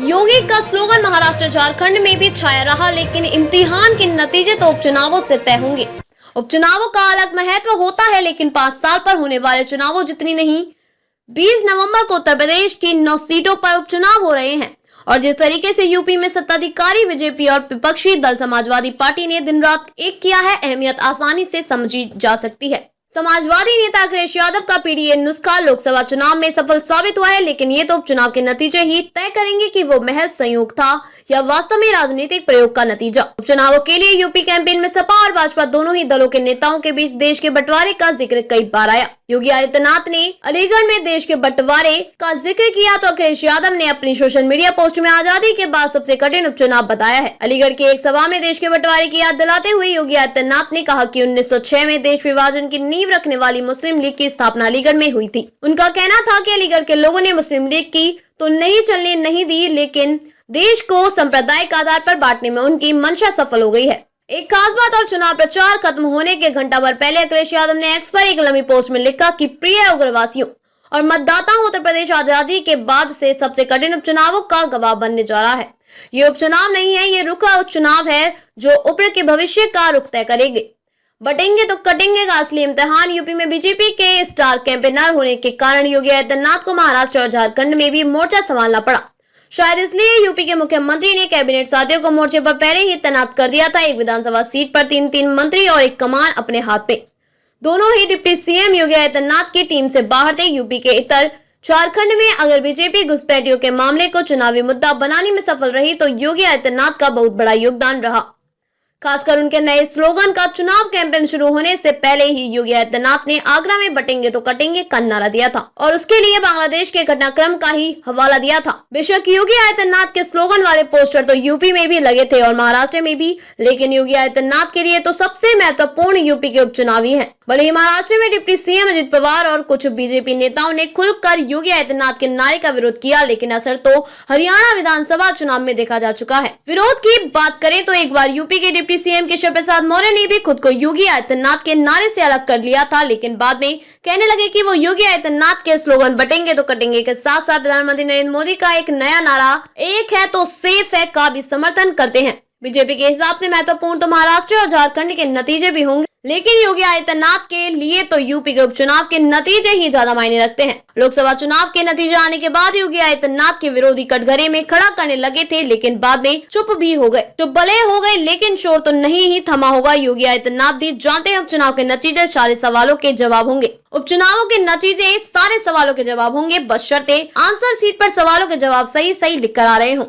योगी का स्लोगन महाराष्ट्र झारखंड में भी छाया रहा, लेकिन इम्तिहान के नतीजे तो उपचुनावों से तय होंगे। उपचुनावों का अलग महत्व होता है, लेकिन 5 साल पर होने वाले चुनावों जितनी नहीं। 20 नवंबर को उत्तर प्रदेश की 9 सीटों पर उपचुनाव हो रहे हैं और जिस तरीके से यूपी में सत्ताधिकारी बीजेपी और विपक्षी दल समाजवादी पार्टी ने दिन रात एक किया है, अहमियत आसानी से समझी जा सकती है। समाजवादी नेता अखिलेश यादव का पीडीए नुस्खा लोकसभा चुनाव में सफल साबित हुआ है, लेकिन ये तो उपचुनाव के नतीजे ही तय करेंगे कि वो महज संयोग था या वास्तव में राजनीतिक प्रयोग का नतीजा। उपचुनावों के लिए यूपी कैंपेन में सपा और भाजपा दोनों ही दलों के नेताओं के बीच देश के बंटवारे का जिक्र कई बार आया। योगी आदित्यनाथ ने अलीगढ़ में देश के बंटवारे का जिक्र किया तो अखिलेश यादव ने अपनी सोशल मीडिया पोस्ट में आजादी के बाद सबसे कठिन उपचुनाव बताया है। अलीगढ़ की एक सभा में देश के बंटवारे की याद दिलाते हुए योगी आदित्यनाथ ने कहा कि 1906 में देश विभाजन की नींव रखने वाली मुस्लिम लीग की स्थापना अलीगढ़ में हुई थी। उनका कहना था कि अलीगढ़ के लोगों ने मुस्लिम लीग की तो नहीं चलने नहीं दी, लेकिन देश को सांप्रदायिक आधार पर बांटने में उनकी मंशा सफल हो गई है। एक खास बात और चुनाव प्रचार खत्म होने के घंटा भर पहले अखिलेश यादव ने एक्स पर एक लंबी पोस्ट में लिखा कि प्रिय उग्रवासियों और मतदाताओं, उत्तर प्रदेश आजादी के बाद से सबसे कठिन उपचुनावों का गवाह बनने जा रहा है। ये उपचुनाव नहीं है, ये रुका चुनाव है जो ऊपर के भविष्य का रुख तय करेंगे। बटेंगे तो कटेंगे का असली इम्तिहान यूपी में बीजेपी के स्टार कैंपेनर होने के कारण योगी आदित्यनाथ को महाराष्ट्र और झारखंड में भी मोर्चा संभालना पड़ा। शायद इसलिए यूपी के मुख्यमंत्री ने कैबिनेट साथियों को मोर्चे पर पहले ही तैनात कर दिया था। एक विधानसभा सीट पर 3-3 मंत्री और एक कमान अपने हाथ पे। दोनों ही डिप्टी सीएम योगी आदित्यनाथ की टीम से बाहर थे। यूपी के इतर झारखंड में अगर बीजेपी घुसपैठियों के मामले को चुनावी मुद्दा बनाने में सफल रही तो योगी आदित्यनाथ का बहुत बड़ा योगदान रहा। खासकर उनके नए स्लोगन का चुनाव कैंपेन शुरू होने से पहले ही योगी आदित्यनाथ ने आगरा में बटेंगे तो कटेंगे का नारा दिया था और उसके लिए बांग्लादेश के घटनाक्रम का ही हवाला दिया था। बेशक योगी आदित्यनाथ के स्लोगन वाले पोस्टर तो यूपी में भी लगे थे और महाराष्ट्र में भी, लेकिन योगी आदित्यनाथ के लिए तो सबसे महत्वपूर्ण यूपी के उपचुनाव ही है। भले ही महाराष्ट्र में डिप्टी सीएम अजित पवार और कुछ बीजेपी नेताओं ने खुलकर योगी आदित्यनाथ के नारे का विरोध किया, लेकिन असर तो हरियाणा विधानसभा चुनाव में देखा जा चुका है। विरोध की बात करें तो एक बार यूपी के डिप्टी सीएम केशव प्रसाद मौर्य ने भी खुद को योगी आदित्यनाथ के नारे से अलग कर लिया था, लेकिन बाद में कहने लगे कि वो योगी आदित्यनाथ के स्लोगन बटेंगे तो कटेंगे के साथ साथ प्रधानमंत्री नरेंद्र मोदी का एक नया नारा एक है तो सेफ है का भी समर्थन करते हैं। बीजेपी के हिसाब से महत्वपूर्ण तो महाराष्ट्र और झारखंड के नतीजे भी होंगे, लेकिन योगी आदित्यनाथ के लिए तो यूपी के उपचुनाव के नतीजे ही ज्यादा मायने रखते हैं। लोकसभा चुनाव के नतीजे आने के बाद योगी आदित्यनाथ के विरोधी कटघरे में खड़ा करने लगे थे, लेकिन बाद में चुप भी हो गए। चुप भले हो गए, लेकिन शोर तो नहीं ही थमा होगा। योगी आदित्यनाथ भी जानते हैं उपचुनाव के नतीजे सारे सवालों के जवाब होंगे। उपचुनावों के नतीजे सारे सवालों के जवाब होंगे, बशर्ते आंसर सीट पर सवालों के जवाब सही लिख कर आ रहे हों।